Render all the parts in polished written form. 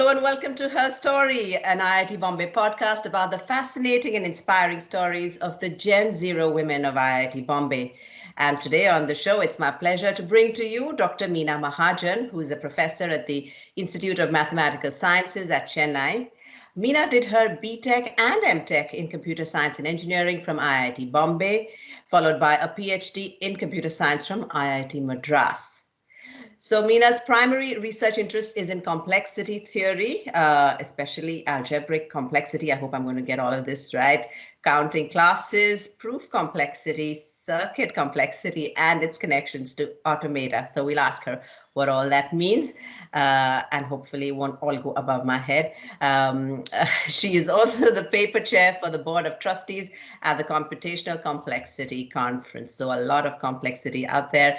Hello and welcome to Her Story, an IIT Bombay podcast about the fascinating and inspiring stories of the Gen Zero women of IIT Bombay. And today on the show, it's my pleasure to bring to you Dr. Meena Mahajan, who is a professor at the Institute of Mathematical Sciences at Chennai. Meena did her BTech and MTech in Computer Science and Engineering from IIT Bombay, followed by a PhD in Computer Science from IIT Madras. So Meena's primary research interest is in complexity theory, especially algebraic complexity. I hope I'm going to get all of this right. Counting classes, proof complexity, circuit complexity, and its connections to automata. So we'll ask her what all that means, and hopefully it won't all go above my head. She is also the paper chair for the Board of Trustees at the Computational Complexity Conference. So a lot of complexity out there.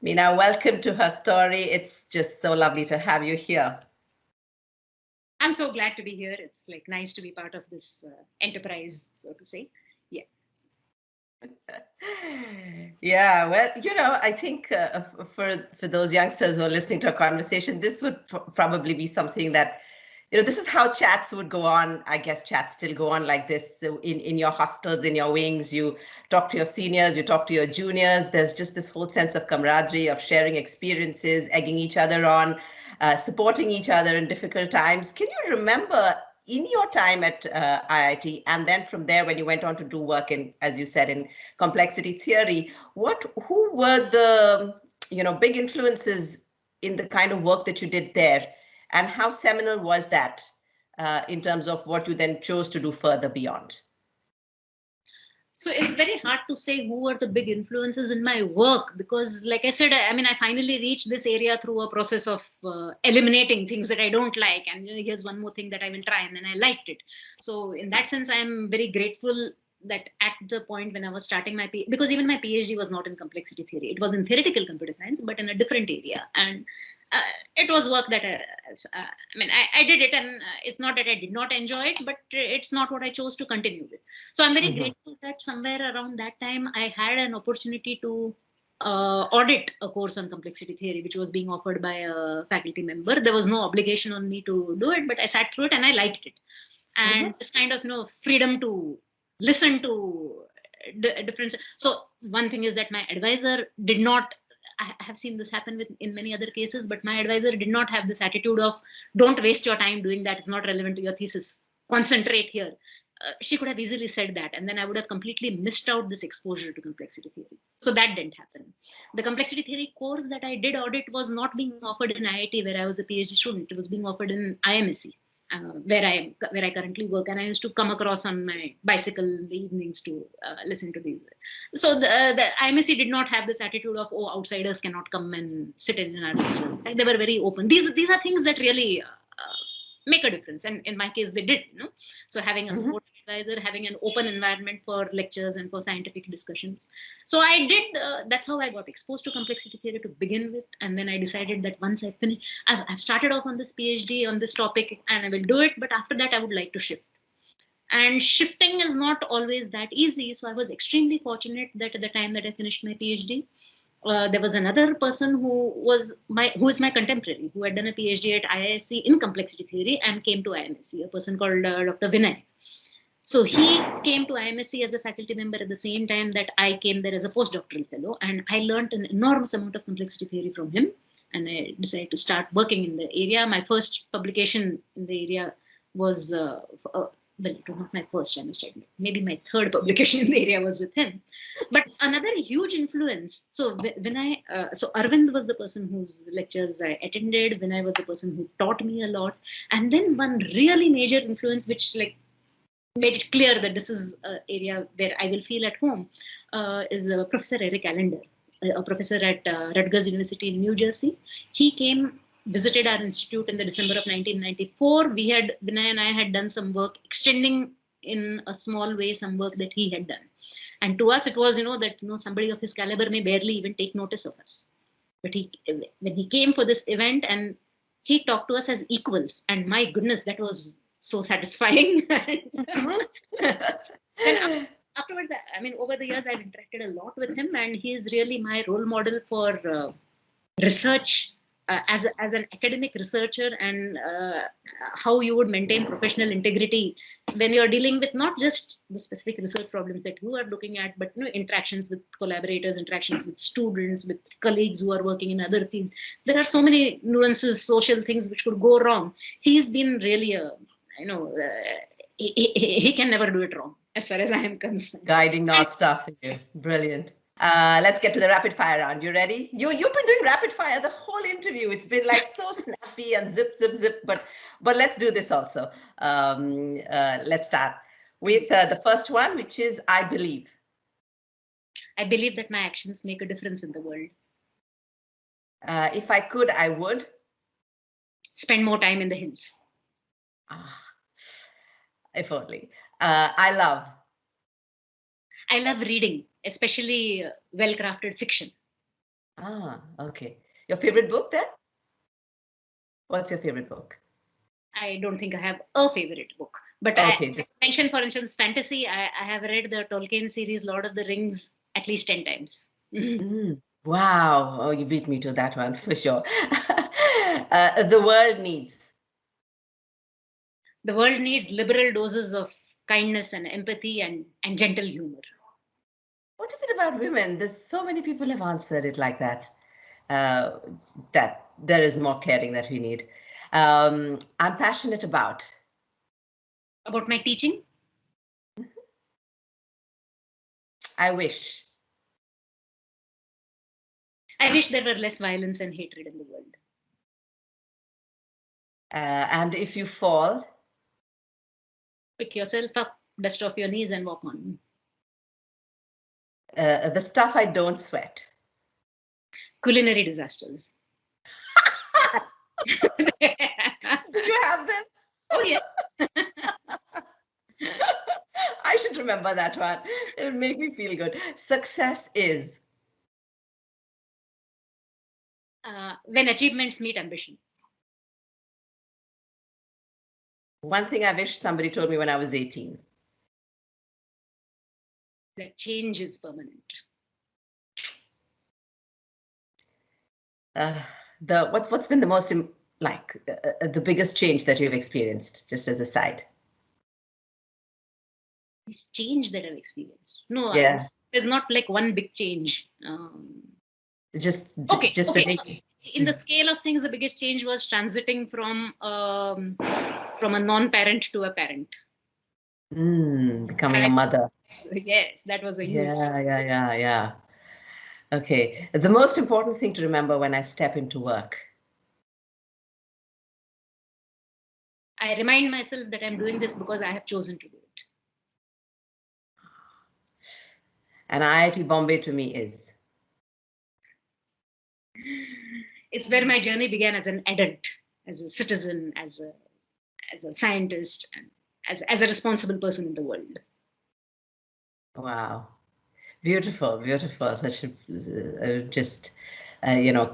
Meena, welcome to Her Story. It's just so lovely to have you here. I'm so glad to be here. It's like nice to be part of this enterprise, so to say. Yeah. Yeah, well, I think for those youngsters who are listening to our conversation, this would probably be something that, this is how chats would go on. I guess chats still go on like this. So in your hostels, in your wings, you talk to your seniors, you talk to your juniors. There's just this whole sense of camaraderie, of sharing experiences, egging each other on, supporting each other in difficult times. Can you remember in your time at IIT, and then from there when you went on to do work in, as you said, in complexity theory, who were the big influences in the kind of work that you did there, and how seminal was that in terms of what you then chose to do further beyond? So it's very hard to say who were the big influences in my work because, like I said, I finally reached this area through a process of eliminating things that I don't like. And here's one more thing that I will try, and then I liked it. So in that sense, I'm very grateful that at the point when I was starting my because even my PhD was not in complexity theory. It was in theoretical computer science, but in a different area. And it was work that I did it, and it's not that I did not enjoy it, but it's not what I chose to continue with. So I'm very grateful that somewhere around that time I had an opportunity to audit a course on complexity theory, which was being offered by a faculty member. There was no obligation on me to do it, but I sat through it and I liked it. And this kind of freedom to listen to different. So one thing is that my advisor did not. I have seen this happen in many other cases, but my advisor did not have this attitude of don't waste your time doing that. It's not relevant to your thesis. Concentrate here. She could have easily said that, and then I would have completely missed out this exposure to complexity theory. So that didn't happen. The complexity theory course that I did audit was not being offered in IIT, where I was a PhD student. It was being offered in IMSC, where I currently work, and I used to come across on my bicycle in the evenings to listen to these. So the IMSC did not have this attitude of outsiders cannot come and sit in our lecture. Like, they were very open. These are things that really make a difference, and in my case they did. So having a supportive advisor, having an open environment for lectures and for scientific discussions. So I did. That's how I got exposed to complexity theory to begin with, and then I decided that once I finish, I've started off on this PhD on this topic, and I will do it. But after that, I would like to shift. And shifting is not always that easy. So I was extremely fortunate that at the time that I finished my PhD, there was another person who is my contemporary, who had done a PhD at IISc in complexity theory and came to IMSc, a person called Dr. Vinay. So he came to IMSc as a faculty member at the same time that I came there as a postdoctoral fellow, and I learned an enormous amount of complexity theory from him. And I decided to start working in the area. My first publication in the area was well, it was not my first, I must admit. Maybe my third publication in the area was with him. But another huge influence. So so Arvind was the person whose lectures I attended. Vinay was the person who taught me a lot. And then one really major influence, which made it clear that this is an area where I will feel at home, is Professor Eric Allender, a professor at Rutgers University in New Jersey. He came, visited our institute in the December of 1994. Vinay and I had done some work, extending in a small way some work that he had done. And to us, it was, that somebody of his caliber may barely even take notice of us. But when he came for this event, and he talked to us as equals, and my goodness, that was so satisfying. Then afterwards, over the years, I've interacted a lot with him, and he is really my role model for research as an academic researcher, and how you would maintain professional integrity when you're dealing with not just the specific research problems that you are looking at, but interactions with collaborators, interactions with students, with colleagues who are working in other fields. There are so many nuances, social things which could go wrong. He's been really a, you know, he can never do it wrong as far as I am concerned. Guiding North Star for you. Brilliant. Let's get to the rapid fire round. You ready? You've been doing rapid fire the whole interview. It's been like so snappy and zip, zip, zip. But let's do this also. Let's start with the first one, which is I believe. I believe that my actions make a difference in the world. If I could, I would spend more time in the hills. If only. I love reading, especially well-crafted fiction. Okay. Your favorite book then? What's your favorite book? I don't think I have a favorite book, but okay, I mentioned, for instance, fantasy. I have read the Tolkien series, Lord of the Rings, at least 10 times. Wow. Oh, you beat me to that one for sure. The world needs. The world needs liberal doses of kindness and empathy and gentle humor. What is it about women? There's so many people have answered it like that. That there is more caring that we need. I'm passionate about my teaching. I wish there were less violence and hatred in the world. And if you fall, pick yourself up, dust off your knees, and walk on. The stuff I don't sweat. Culinary disasters. Do you have them? Oh, yeah. I should remember that one. It'll make me feel good. Success is when achievements meet ambitions. One thing I wish somebody told me when I was 18. That change is permanent. What's been the most the biggest change that you've experienced, just as a side? This change that I've experienced. No, yeah, there's not like one big change. Just okay. the in the scale of things, the biggest change was transiting from a non-parent to a parent. Becoming a mother. Yes, that was a huge. Yeah. Okay, the most important thing to remember when I step into work. I remind myself that I'm doing this because I have chosen to do it. And IIT Bombay to me is? It's where my journey began as an adult, as a citizen, as a scientist, and as a responsible person in the world. Wow. Beautiful. Such just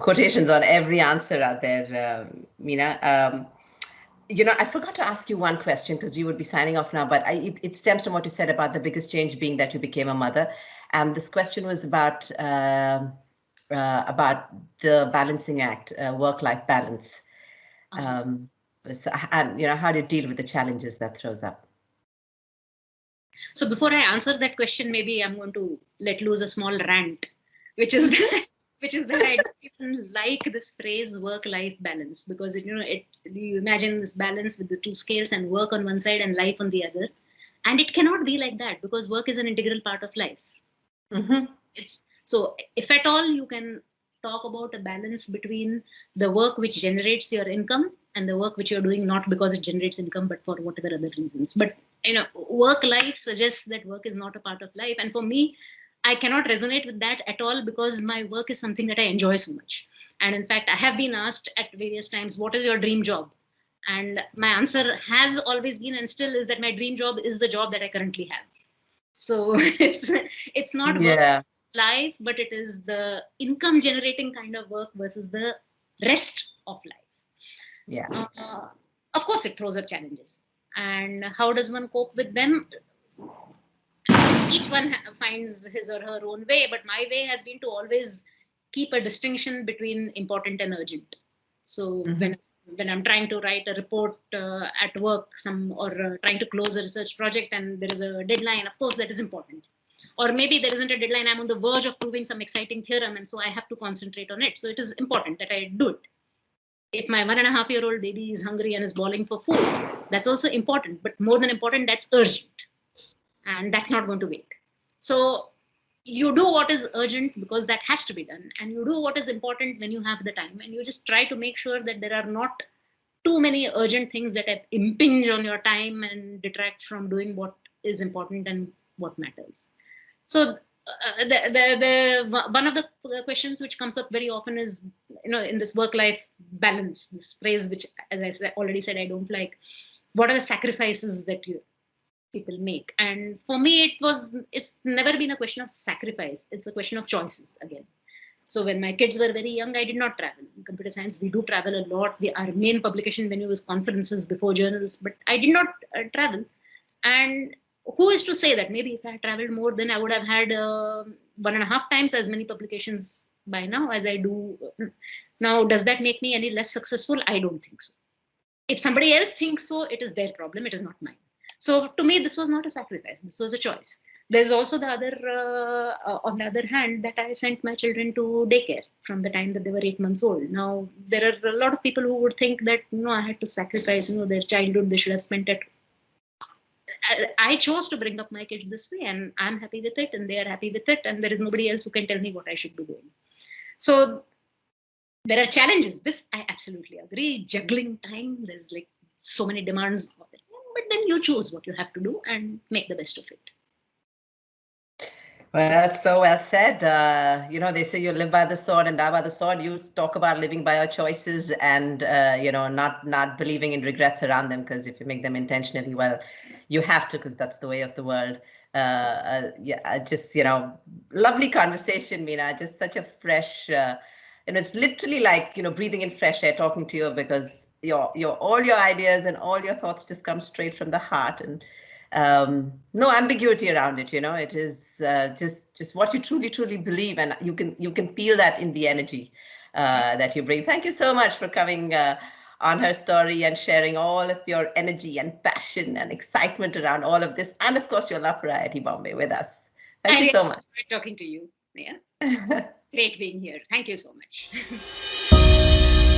quotations on every answer out there, Meena. I forgot to ask you one question because we would be signing off now, but it stems from what you said about the biggest change being that you became a mother, and this question was about the balancing act, work-life balance, and how do you deal with the challenges that throws up? So before I answer that question, maybe I'm going to let loose a small rant, which is that I don't even like this phrase work-life balance, because you imagine this balance with the two scales and work on one side and life on the other, and it cannot be like that because work is an integral part of life. So if at all you can talk about a balance between the work which generates your income and the work which you're doing not because it generates income but for whatever other reasons. But work life suggests that work is not a part of life, and for me I cannot resonate with that at all because my work is something that I enjoy so much. And in fact, I have been asked at various times, what is your dream job? And my answer has always been and still is that my dream job is the job that I currently have. So it's not work life, but it is the income generating kind of work versus the rest of life. Of course it throws up challenges, and how does one cope with them? Each one finds his or her own way, but my way has been to always keep a distinction between important and urgent. So Mm-hmm. when I'm trying to write a report at work, or trying to close a research project, and there is a deadline, of course that is important. Or maybe there isn't a deadline, I'm on the verge of proving some exciting theorem, and so I have to concentrate on it. So it is important that I do it. If my 1.5-year-old baby is hungry and is bawling for food, that's also important. But more than important, that's urgent, and that's not going to wait. So you do what is urgent because that has to be done, and you do what is important when you have the time, and you just try to make sure that there are not too many urgent things that impinge on your time and detract from doing what is important and what matters. So one of the questions which comes up very often is, in this work life balance, this phrase which, as already said, I don't like. What are the sacrifices that people make? And for me, it's never been a question of sacrifice, it's a question of choices again. So when my kids were very young, I did not travel. In computer science, we do travel a lot. Our main publication venue was conferences before journals, but I did not travel. And who is to say that maybe if I had traveled more, then I would have had 1.5 times as many publications by now as I do now. Does that make me any less successful? I don't think so. If somebody else thinks so, it is their problem, it is not mine. So to me, this was not a sacrifice, this was a choice. There's also the other, on the other hand, that I sent my children to daycare from the time that they were 8 months old. Now, there are a lot of people who would think that, I had to sacrifice, their childhood, they should have spent it. I chose to bring up my kids this way, and I'm happy with it, and they are happy with it, and there is nobody else who can tell me what I should be doing. So there are challenges. This I absolutely agree. Juggling time, there's like so many demands of it. But then you choose what you have to do and make the best of it. Well, so well said. They say you live by the sword and die by the sword. You talk about living by your choices and, not believing in regrets around them, because if you make them intentionally, well, you have to, because that's the way of the world. Yeah, just, lovely conversation, Meena. Just such a fresh, it's literally like, breathing in fresh air, talking to you, because all your ideas and all your thoughts just come straight from the heart, and no ambiguity around it. It is just what you truly believe, and you can feel that in the energy that you bring. Thank you so much for coming on Her Story and sharing all of your energy and passion and excitement around all of this, and of course your love for IIT Bombay with us. I Thank you really so much. enjoyed talking to you. Yeah. Great being here. Thank you so much. Thank you so much. Great talking to you. Yeah. Great being here. Thank you so much.